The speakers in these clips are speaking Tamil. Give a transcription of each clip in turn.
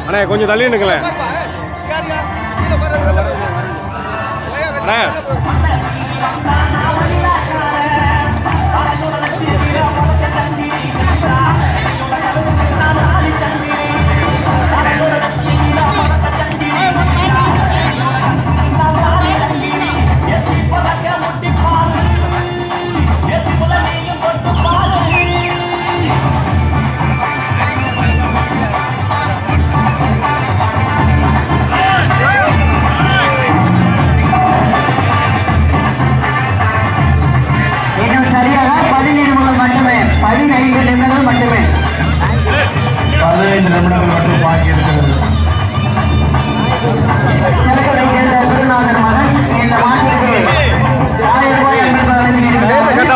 அண்ணே கொஞ்சம் தள்ளி நிற்கலேன் அண்ணே.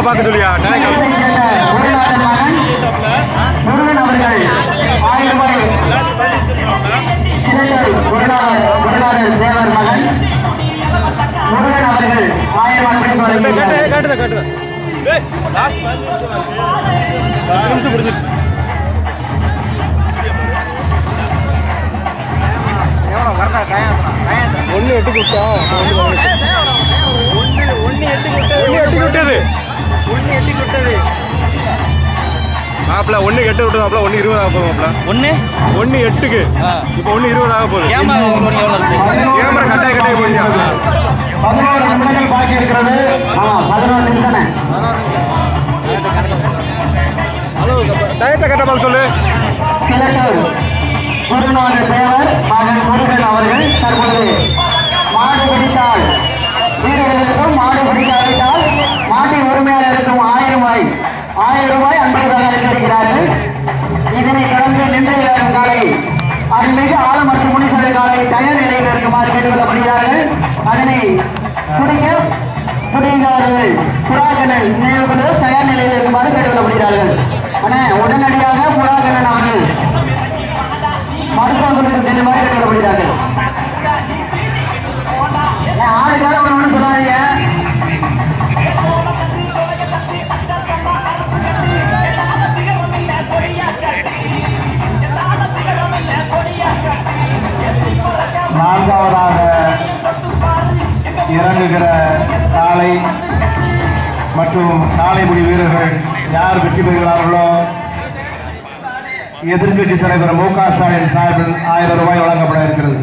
பார்க்க சொல்லியா ஒன்னு எட்டு கொடுத்தா மாப்பிள்ள 1 8 விட்டது மாப்பிள்ள 1 20 ஆக போகுது மாப்பிள்ள 1 8க்கு இப்போ 1 20 ஆக போகுது. கேமரா கட்டாய போச்சு. 11 நிமிடங்கள் பாக்கி இருக்கிறது. 11 நிமிஷம். ஹலோ டயத்தை கட்ட பார்க்க சொல்லு. குருநாதர் தேவர் மகன் முருகன் அவர்கள் தற்பொழுது மாடு பிடித்தால் வீரர்களுக்கும் மாடு பிடிக்காவிட்டால் மாட்டின் உரிமையாளருக்கும் 1000 ரூபாய் அன்பளிப்பாக அளித்திருக்கிறார்கள். இதனை கடந்து நின்று விளையாடும் காலை அருள்மிகு ஆலமரத்து முனீஸ்வரர் காலை தயார் நிலையில் இருக்குமாறு கேட்டுக்கொள்ளப்படுகிறார்கள். அதனை துடிங்கார்கள் புறாகணன் நினைவுகளோ தயார் நிலையில் இருக்குமாறு கேட்டுக்கொள்ளப்படுகிறார்கள். ஆனால் உடனடியாக புறாகணன் அவர்கள் மருத்துவர்களுக்கு செல்லுமாறு கேட்டுக்கொள்ளப்படுகிறார்கள். ஆளுக்காக ஒன்று சொல்லாதீங்க. நான்காவதாக இறங்குகிற காளை மற்றும் காளைபுடி வீரர்கள் யார் வெற்றி பெறுகிறார்களோ எதிர்கட்சி தலைவர் மு க ஸ்டாலின் சார்பில் 1000 ரூபாய் வழங்கப்பட இருக்கிறது.